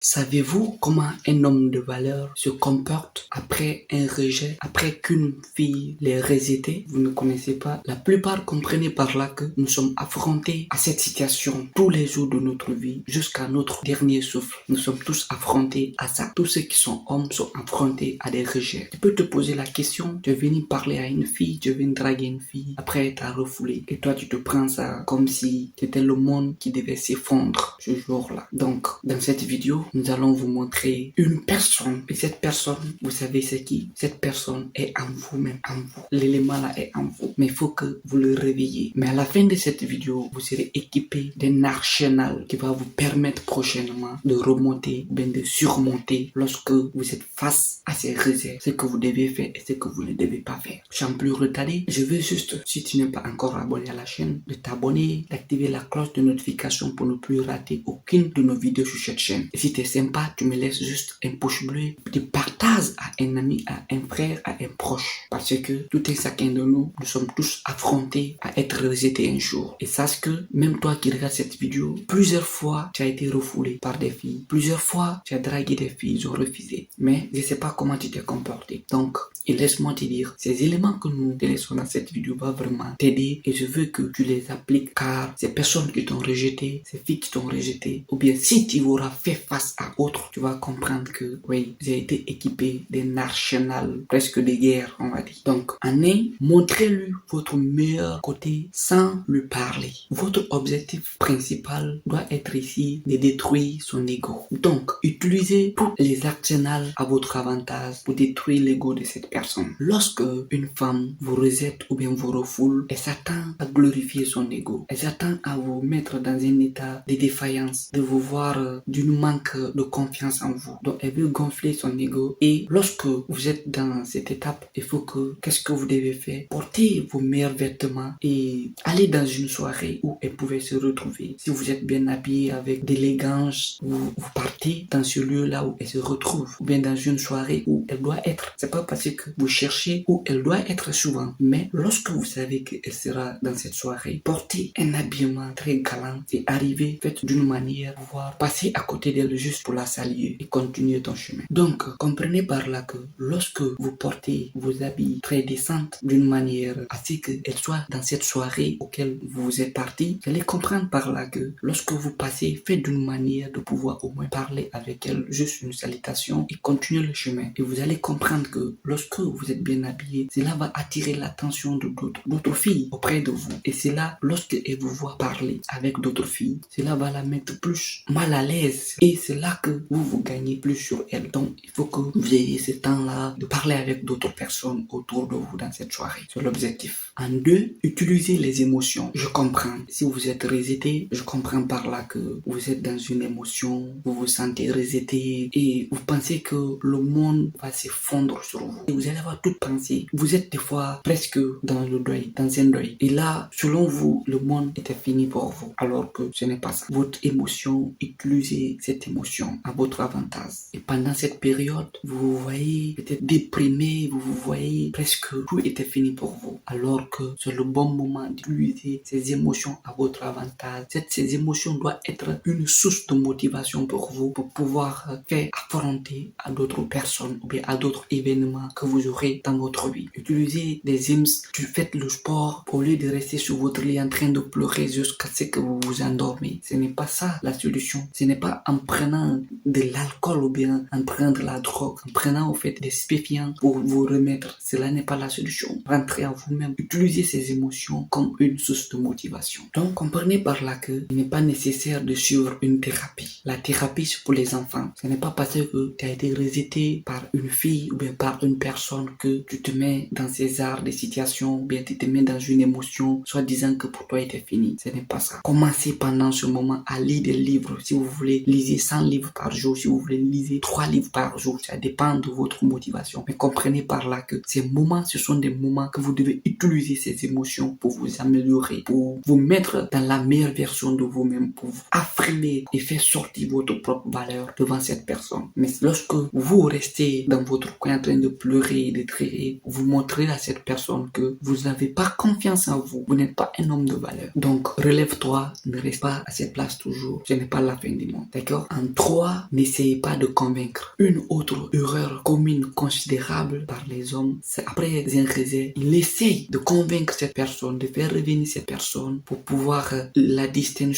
Savez-vous comment un homme de valeur se comporte après un rejet, après qu'une fille l'ait rejeté? Vous ne connaissez pas. La plupart comprenez par là que nous sommes affrontés à cette situation tous les jours de notre vie jusqu'à notre dernier souffle. Nous sommes tous affrontés à ça. Tous ceux qui sont hommes sont affrontés à des rejets. Tu peux te poser la question, tu es venu parler à une fille, tu es venu draguer une fille, après elle t'a refoulé. Et toi tu te prends ça comme si c'était le monde qui devait s'effondrer ce jour-là. Donc, dans cette vidéo, nous allons vous montrer une personne. Et cette personne, vous savez c'est qui? Cette personne est en vous-même, en vous. L'élément là est en vous. Mais il faut que vous le réveillez. Mais à la fin de cette vidéo, vous serez équipé d'un arsenal qui va vous permettre prochainement de remonter, bien de surmonter lorsque vous êtes face à ces réserves. Ce que vous devez faire et ce que vous ne devez pas faire. Sans plus retarder, je veux juste, si tu n'es pas encore abonné à la chaîne, de t'abonner, d'activer la cloche de notification pour ne plus rater aucune de nos vidéos sur cette chaîne. Et si t'es sympa, tu me laisses juste un pouce bleu, tu partages à un ami, à un frère, à un proche. Parce que tout un chacun de nous, nous sommes tous affrontés à être rejetés un jour. Et sache que même toi qui regardes cette vidéo, plusieurs fois tu as été refoulé par des filles. Plusieurs fois tu as dragué des filles, ils ont refusé. Mais je ne sais pas comment tu t'es comporté. Donc, et laisse-moi te dire, ces éléments que nous te laissons dans cette vidéo vont vraiment t'aider et je veux que tu les appliques car ces personnes qui t'ont rejeté, ces filles qui t'ont rejeté, ou bien si tu auras fait face à autres, tu vas comprendre que oui, j'ai été équipé d'un arsenal presque de guerre, on va dire. Donc, en un, montrez-lui votre meilleur côté sans lui parler. Votre objectif principal doit être ici de détruire son ego. Donc, utilisez tous les arsenals à votre avantage pour détruire l'ego de cette personne. Lorsque une femme vous rejette ou bien vous refoule, elle s'attend à glorifier son ego. Elle s'attend à vous mettre dans un état de défaillance, de vous voir d'une manque de confiance en vous. Donc elle veut gonfler son ego et lorsque vous êtes dans cette étape, il faut que, qu'est-ce que vous devez faire? Portez vos meilleurs vêtements et allez dans une soirée où elle pouvait se retrouver. Si vous êtes bien habillé avec d'élégance, vous partez dans ce lieu-là où elle se retrouve ou bien dans une soirée où elle doit être. C'est pas parce que vous cherchez où elle doit être souvent, mais lorsque vous savez qu'elle sera dans cette soirée, portez un habillement très galant et arrivez, faites d'une manière pouvoir passer à côté d'elle juste pour la saluer et continuer ton chemin. Donc, comprenez par là que lorsque vous portez vos habits très décentes d'une manière à ce qu'elle soit dans cette soirée auquel vous êtes parti, vous allez comprendre par là que lorsque vous passez, faites d'une manière de pouvoir au moins parler avec elle, juste une salutation et continuer le chemin. Et vous allez comprendre que lorsque vous êtes bien habillé, cela va attirer l'attention de d'autres filles auprès de vous. Et c'est là, lorsqu'elle vous voit parler avec d'autres filles, cela va la mettre plus mal à l'aise. Et c'est là que vous gagnez plus sur elle. Donc, il faut que vous ayez ce temps-là de parler avec d'autres personnes autour de vous dans cette soirée. C'est l'objectif. En deux, utilisez les émotions. Je comprends. Si vous êtes rejeté, je comprends par là que vous êtes dans une émotion, vous vous sentez rejeté et vous pensez que le monde va s'effondrer sur vous. Et vous allez avoir toute pensée. Vous êtes des fois presque dans le deuil, dans un deuil. Et là, selon vous, le monde était fini pour vous. Alors que ce n'est pas ça. Votre émotion, utilisez cette émotion à votre avantage. Et pendant cette période, vous vous voyez peut-être déprimé, vous vous voyez presque tout était fini pour vous. Alors que c'est le bon moment d'utiliser ces émotions à votre avantage. Ces émotions doivent être une source de motivation pour vous, pour pouvoir faire affronter à d'autres personnes ou bien à d'autres événements que vous aurez dans votre vie. Utilisez des IMS, faites le sport au lieu de rester sur votre lit en train de pleurer jusqu'à ce que vous vous endormez. Ce n'est pas ça la solution. Ce n'est pas en prenant de l'alcool ou bien en prenant de la drogue, en prenant au fait des stupéfiants pour vous remettre. Cela n'est pas la solution. Rentrez en vous-même. Utilisez ces émotions comme une source de motivation. Donc comprenez par là que il n'est pas nécessaire de suivre une thérapie. La thérapie c'est pour les enfants. Ce n'est pas parce que tu as été rejeté par une fille ou bien par une personne que tu te mets dans ces arts de situation ou bien tu te mets dans une émotion soit disant que pour toi était fini. Ce n'est pas ça. Commencez pendant ce moment à lire des livres. Si vous voulez, lisez 100 livres par jour. Si vous voulez, lisez 3 livres par jour. Ça dépend de votre motivation. Mais comprenez par là que ces moments, ce sont des moments que vous devez utiliser ces émotions pour vous améliorer, pour vous mettre dans la meilleure version de vous-même, pour vous affirmer et faire sortir votre propre valeur devant cette personne. Mais lorsque vous restez dans votre coin en train de pleurer, de crier, vous montrez à cette personne que vous n'avez pas confiance en vous. Vous n'êtes pas un homme de valeur. Donc, relève-toi, ne reste pas à cette place toujours. Ce n'est pas la fin du monde. D'accord? En En 3, n'essayez pas de convaincre. Une autre erreur commune considérable par les hommes, c'est après un rejet, il essaye de convaincre cette personne, de faire revenir cette personne pour pouvoir la distinguer,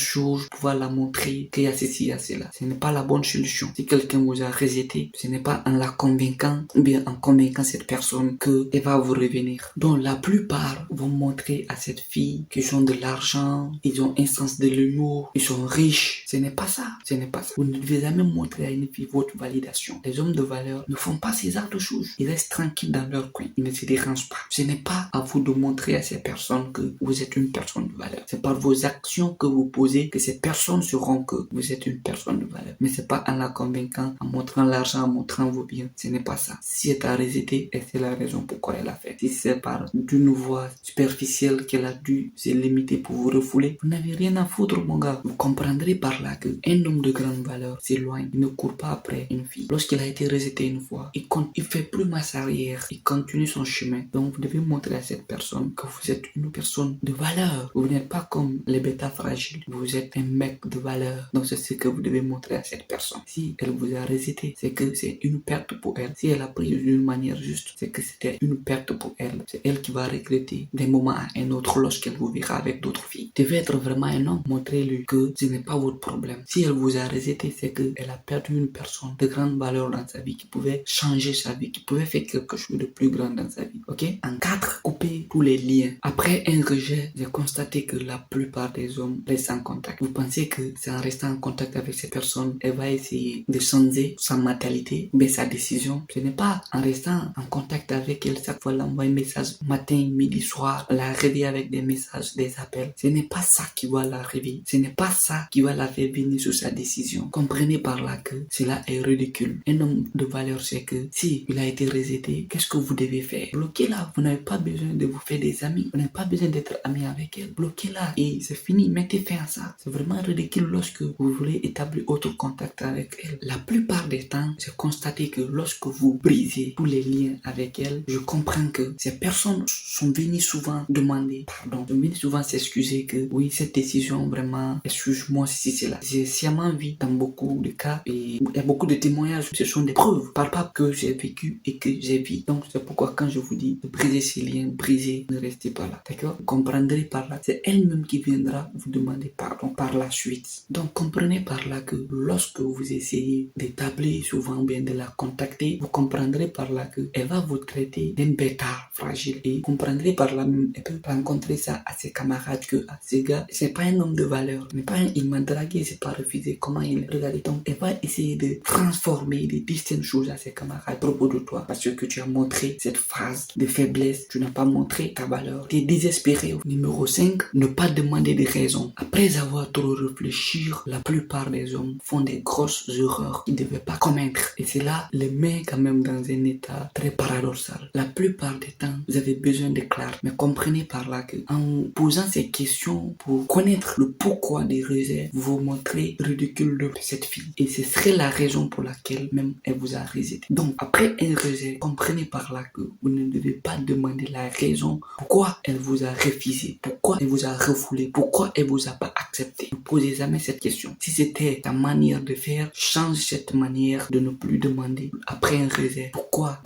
pouvoir la montrer qu'il y a ceci, il y a cela. Ce n'est pas la bonne solution. Si quelqu'un vous a rejeté, ce n'est pas en la convainquant ou bien en convainquant cette personne qu'elle va vous revenir. Donc la plupart vont montrer à cette fille qu'ils ont de l'argent, ils ont un sens de l'humour, ils sont riches. Ce n'est pas ça. Ce n'est pas ça. Vous ne devez jamais montrer à une fille votre validation. Les hommes de valeur ne font pas ces actes de choses. Ils restent tranquilles dans leur coin. Ils ne se dérangent pas. Ce n'est pas à vous de montrer à ces personnes que vous êtes une personne de valeur. C'est par vos actions que vous posez que ces personnes sauront que vous êtes une personne de valeur. Mais c'est pas en la convainquant, en montrant l'argent, en montrant vos biens. Ce n'est pas ça. Si elle t'a rejeté, et c'est la raison pourquoi elle l'a fait. Si c'est par d'une voie superficielle qu'elle a dû se limiter pour vous refouler, vous n'avez rien à foutre, mon gars. Vous comprendrez par là que un homme de grande valeur s'éloigne. Il ne court pas après une fille. Lorsqu'il a été rejeté une fois, il fait plus marche arrière. Il continue son chemin. Donc, vous devez montrer à cette personne que vous êtes une personne de valeur. Vous n'êtes pas comme les bêtas fragiles. Vous êtes un mec de valeur. Donc, c'est ce que vous devez montrer à cette personne. Si elle vous a rejeté, c'est que c'est une perte pour elle. Si elle a pris d'une manière juste, c'est que c'était une perte pour elle. C'est elle qui va regretter d'un moment à un autre lorsqu'elle vous verra avec d'autres filles. Vous devez être vraiment un homme. Montrez-lui que ce n'est pas votre problème. Si elle vous a rejeté, c'est qu'elle a perdu une personne de grande valeur dans sa vie qui pouvait changer sa vie, qui pouvait faire quelque chose de plus grand dans sa vie. Ok? En 4, coupez tous les liens. Après un rejet, j'ai constaté que la plupart des hommes restent en contact. Vous pensez que c'est en restant en contact avec cette personne, elle va essayer de changer sa mentalité, mais sa décision. Ce n'est pas en restant en contact avec elle, chaque fois l'envoyer un message matin, midi, soir, la réveiller avec des messages, des appels. Ce n'est pas ça qui va la réveiller. Ce n'est pas ça qui va la faire venir sur sa décision. Comprenez par là que cela est ridicule. Un homme de valeur, c'est que si il a été rejeté, qu'est-ce que vous devez faire? Bloquez-la. Vous n'avez pas besoin de vous faire des amis. Vous n'avez pas besoin d'être ami avec elle. Bloquez-la et c'est fini. Mettez fin à ça. C'est vraiment ridicule lorsque vous voulez établir autre contact avec elle. La plupart des temps, j'ai constaté que lorsque vous brisez tous les liens avec elle, je comprends que ces personnes sont venues souvent demander pardon, sont venues souvent s'excuser que oui, cette décision vraiment, excuse-moi si c'est là. J'ai sciemment vu dans beaucoup de cas et il y a beaucoup de témoignages. Ce sont des preuves palpables que j'ai vécu et que j'ai vu. Donc c'est pourquoi quand je vous dis de briser ces liens, briser, ne restez pas là. D'accord? Vous comprendrez par là. C'est elle-même qui viendra vous demander pardon par la suite. Donc comprenez par là que lorsque vous essayez d'établir souvent bien de la contacter, vous comprendrez par là que elle va vous traiter d'un bêta fragile et vous comprendrez par là même elle peut rencontrer ça à ses camarades que à ces gars, c'est pas un homme de valeur, mais pas il m'a dragué, c'est pas refusé. Comment il regarde? Donc elle va essayer de transformer des dizaines de choses à ses camarades à propos de toi parce que tu as montré cette phase de faiblesse, tu n'as pas montré ta valeur, tu es désespéré. Numéro 5, ne pas demander des raisons. Après avoir trop réfléchi, la plupart des hommes font des grosses erreurs qu'ils ne devaient pas commettre et cela les met quand même dans un état très paradoxal. La plupart des temps, vous avez besoin de clair, mais comprenez par là que en posant ces questions pour connaître le pourquoi des rejets, vous vous montrez ridicule de cette fille et ce serait la raison pour laquelle même elle vous a rejeté. Donc après un rejet, comprenez par là que vous ne devez pas demander la raison pourquoi elle vous a refusé, pourquoi elle vous a refoulé, pourquoi elle vous a pas accepté. Ne posez jamais cette question. Si c'était ta manière de faire, change cette manière de ne plus demander après un rejet. Pourquoi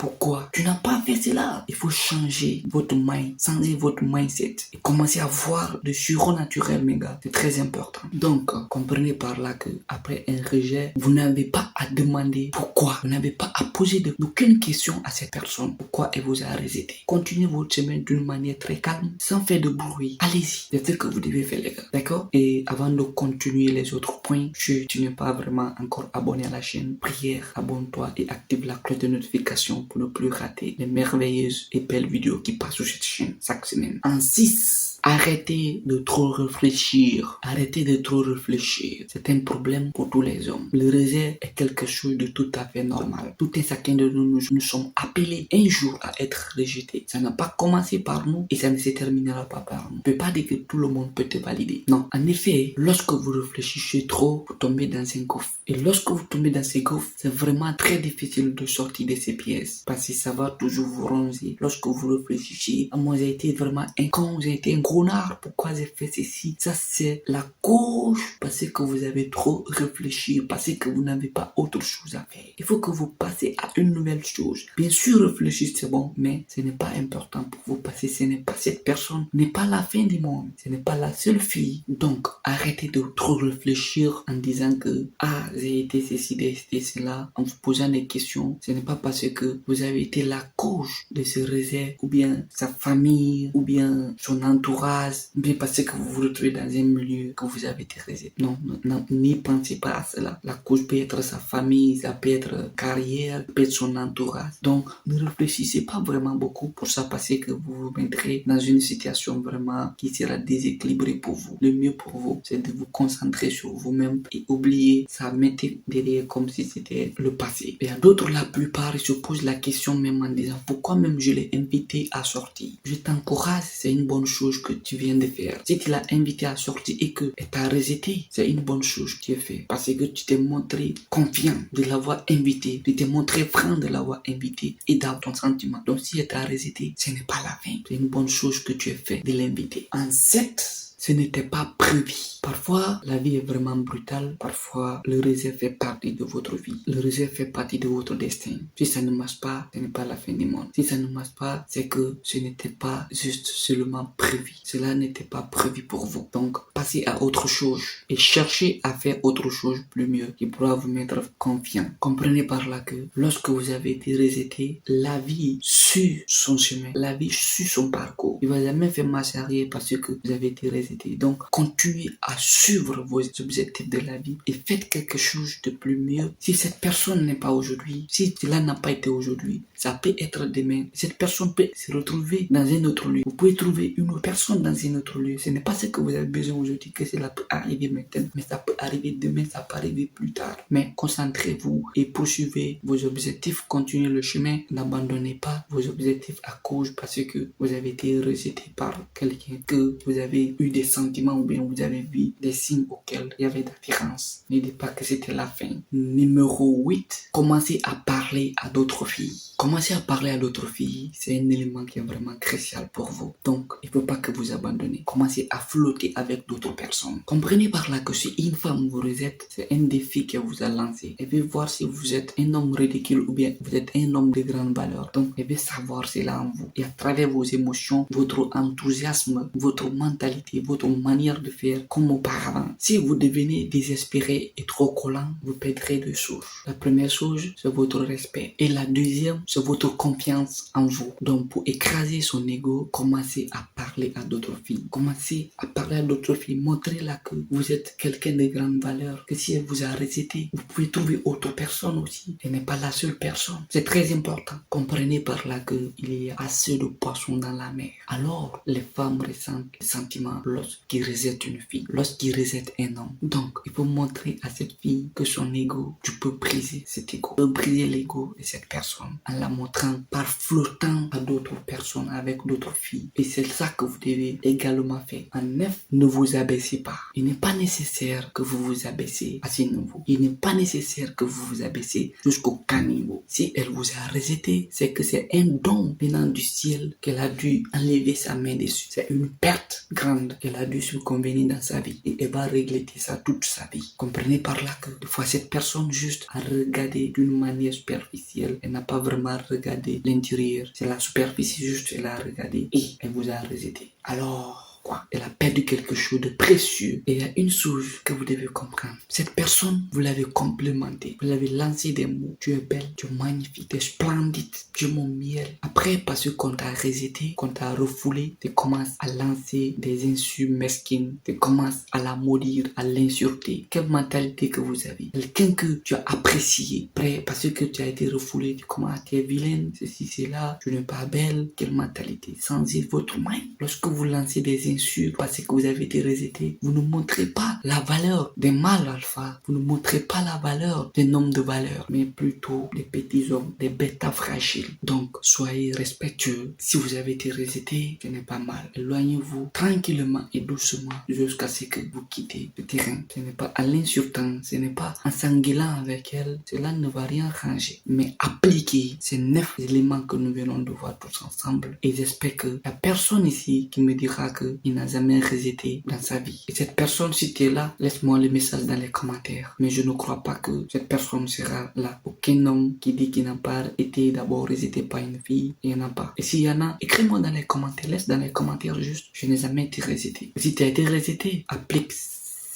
tu n'as pas fait cela? Il faut changer votre mind, changer votre mindset et commencer à voir le surnaturel, mes gars. C'est très important. Donc, comprenez par là que après un rejet, vous n'avez pas à demander pourquoi. Vous n'avez pas à poser aucune question à cette personne. Pourquoi elle vous a rejeté? Continuez votre chemin d'une manière très calme, sans faire de bruit. Allez-y. C'est ce que vous devez faire, les gars. D'accord? Et avant de continuer les autres points, si tu n'es pas vraiment encore abonné à la chaîne, prière, abonne-toi et active la cloche de notification pour ne plus rater les merveilleuses et belles vidéos qui passent sur cette chaîne chaque semaine. En 6, arrêtez de trop réfléchir. Arrêtez de trop réfléchir. C'est un problème pour tous les hommes. Le rejet est quelque chose de tout à fait normal. Tout un chacun de nous sommes appelés un jour à être rejetés. Ça n'a pas commencé par nous et ça ne se terminera pas par nous. On ne peut pas dire que tout le monde peut te valider. Non. En effet, lorsque vous réfléchissez trop, vous tombez dans un gouffre. Et lorsque vous tombez dans ces gouffres, c'est vraiment très difficile de sortir de ces pièces. Parce que ça va toujours vous roncer. Lorsque vous réfléchissez, moi j'ai été vraiment un con, j'ai été un gros connard, pourquoi j'ai fait ceci? Ça, c'est la cause parce que vous avez trop réfléchi, parce que vous n'avez pas autre chose à faire. Il faut que vous passez à une nouvelle chose. Bien sûr, réfléchir, c'est bon, mais ce n'est pas important pour vous parce que ce n'est pas cette personne, n'est pas la fin du monde. Ce n'est pas la seule fille. Donc, arrêtez de trop réfléchir en disant que, ah, j'ai été ceci, j'ai été cela, en vous posant des questions. Ce n'est pas parce que vous avez été la cause de ce rejet, ou bien sa famille, ou bien son entourage, ou bien parce que vous vous retrouvez dans un milieu que vous avez été rejet. Non, n'y pensez pas à cela. La cause peut être sa famille, ça peut être carrière, peut être son entourage. Donc, ne réfléchissez pas vraiment beaucoup pour ça parce que vous vous mettrez dans une situation vraiment qui sera déséquilibrée pour vous. Le mieux pour vous, c'est de vous concentrer sur vous-même et oublier ça, mettez derrière comme si c'était le passé. Et à d'autres, la plupart, ils se posent la question même en disant pourquoi même je l'ai invité à sortir. Je t'encourage, c'est une bonne chose que tu viens de faire. Si tu l'as invité à sortir et que t'a rejeté, c'est une bonne chose que tu as fait parce que tu t'es montré confiant de l'avoir invité, tu t'es montré franc de l'avoir invité et dans ton sentiment. Donc si elle t'a rejeté, ce n'est pas la fin. C'est une bonne chose que tu as fait de l'inviter. En 7, ce n'était pas prévu. Parfois, la vie est vraiment brutale. Parfois, le rejet fait partie de votre vie. Le rejet fait partie de votre destin. Si ça ne marche pas, ce n'est pas la fin du monde. Si ça ne marche pas, c'est que ce n'était pas juste seulement prévu. Cela n'était pas prévu pour vous. Donc, passez à autre chose et cherchez à faire autre chose plus mieux qui pourra vous mettre confiant. Comprenez par là que lorsque vous avez été rejeté, la vie suit son chemin. La vie suit son parcours. Il ne va jamais faire marche arrière parce que vous avez été rejeté. Donc, continuez à suivre vos objectifs de la vie et faites quelque chose de plus mieux. Si cette personne n'est pas aujourd'hui, si cela n'a pas été aujourd'hui, ça peut être demain. Cette personne peut se retrouver dans un autre lieu. Vous pouvez trouver une autre personne dans un autre lieu. Ce n'est pas ce que vous avez besoin aujourd'hui que cela peut arriver maintenant, mais ça peut arriver demain, ça peut arriver plus tard. Mais concentrez-vous et poursuivez vos objectifs, continuez le chemin. N'abandonnez pas vos objectifs à cause parce que vous avez été rejeté par quelqu'un, que vous avez eu des sentiments ou bien vous avez vu des signes auxquels il y avait d'attirance. Ne dites pas que c'était la fin. Numéro 8, commencez à parler à d'autres filles. Commencez à parler à d'autres filles, c'est un élément qui est vraiment crucial pour vous. Donc, il ne faut pas que vous abandonnez. Commencez à flotter avec d'autres personnes. Comprenez par là que si une femme vous rejette, c'est un défi qu'elle vous a lancé. Elle veut voir si vous êtes un homme ridicule ou bien vous êtes un homme de grande valeur. Donc, elle veut savoir cela en vous. Et à travers vos émotions, votre enthousiasme, votre mentalité, votre manière de faire comme auparavant. Si vous devenez désespéré et trop collant, vous perdrez deux choses. La première chose, c'est votre respect. Et la deuxième, c'est votre confiance en vous. Donc, pour écraser son ego, commencez à parler à d'autres filles. Commencez à parler à d'autres filles. Montrez-la que vous êtes quelqu'un de grande valeur. Que si elle vous a rejeté, vous pouvez trouver autre personne aussi. Elle n'est pas la seule personne. C'est très important. Comprenez par là qu'il y a assez de poissons dans la mer. Alors, les femmes ressentent le sentiment lorsqu'ils rejettent une fille, lorsqu'ils rejettent un homme. Donc, il faut montrer à cette fille que son ego, tu peux briser cet ego. Tu peux briser l'ego de cette personne en la montrant par flottant à d'autres personnes avec d'autres filles. Et c'est ça que vous devez également faire. En 9, ne vous abaissez pas. Il n'est pas nécessaire que vous vous abaissez à ce niveau. Il n'est pas nécessaire que vous vous abaissez jusqu'au caniveau. Si elle vous a rejeté, c'est que c'est un don venant du ciel qu'elle a dû enlever sa main dessus. C'est une perte grande qu'elle a dû surconvenir dans sa vie. Et elle va regretter ça toute sa vie. Comprenez par là que des fois cette personne juste a regardé d'une manière superficielle. Elle n'a pas vraiment regardé l'intérieur. C'est la superficie juste, elle a regardé et elle vous a rejeté. Alors, elle a perdu quelque chose de précieux. Et il y a une chose que vous devez comprendre. Cette personne, vous l'avez complimentée. Vous l'avez lancé des mots. Tu es belle, tu es magnifique, tu es splendide, tu es mon miel. Après, parce qu'on t'a rejeté, qu'on t'a refoulé, tu commences à lancer des insultes mesquines. Tu commences à la maudire, à l'insulter. Quelle mentalité que vous avez. Quelqu'un que tu as apprécié. Après, parce que tu as été refoulé, tu commences à être vilaine, ceci, cela, tu n'es pas belle. Quelle mentalité. Sans votre main. Lorsque vous lancez des insultes, parce que vous avez été rejeté, vous ne montrez pas la valeur des mâles alpha, vous ne montrez pas la valeur des hommes de valeur, mais plutôt des petits hommes, des bêtas fragiles. Donc, soyez respectueux. Si vous avez été rejeté, ce n'est pas mal. Éloignez-vous tranquillement et doucement jusqu'à ce que vous quittez le terrain. Ce n'est pas en l'insultant, ce n'est pas en s'engueulant avec elle, cela ne va rien changer. Mais appliquez ces 9 éléments que nous venons de voir tous ensemble et j'espère que la personne ici qui me dira que il n'a jamais rejeté dans sa vie. Et cette personne, si tu es là, laisse-moi le message dans les commentaires. Mais je ne crois pas que cette personne sera là. Aucun homme qui dit qu'il n'a pas été d'abord rejeté par une fille, il n'y en a pas. Et s'il y en a, écris-moi dans les commentaires. Laisse dans les commentaires juste, je n'ai jamais été rejeté. Si tu as été rejeté, applique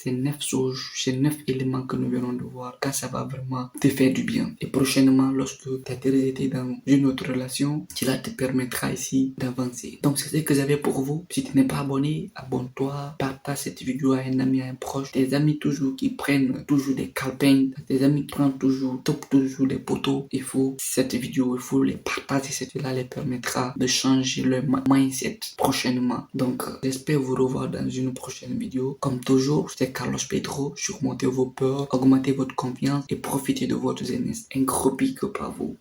ces 9 choses, ces 9 éléments que nous venons de voir, quand ça va vraiment te faire du bien. Et prochainement, lorsque tu as été dans une autre relation, cela te permettra ici d'avancer. Donc, c'est ce que j'avais pour vous. Si tu n'es pas abonné, abonne-toi, partage cette vidéo à un ami, à un proche. Tes amis toujours qui prennent toujours des calepins, tes amis qui prennent toujours, top toujours des poteaux. Il faut cette vidéo, il faut les partager. Cela les permettra de changer leur mindset prochainement. Donc, j'espère vous revoir dans une prochaine vidéo. Comme toujours, c'est Carlos Pedro, surmontez vos peurs, augmentez votre confiance et profitez de votre jeunesse. Un gros pic par vous.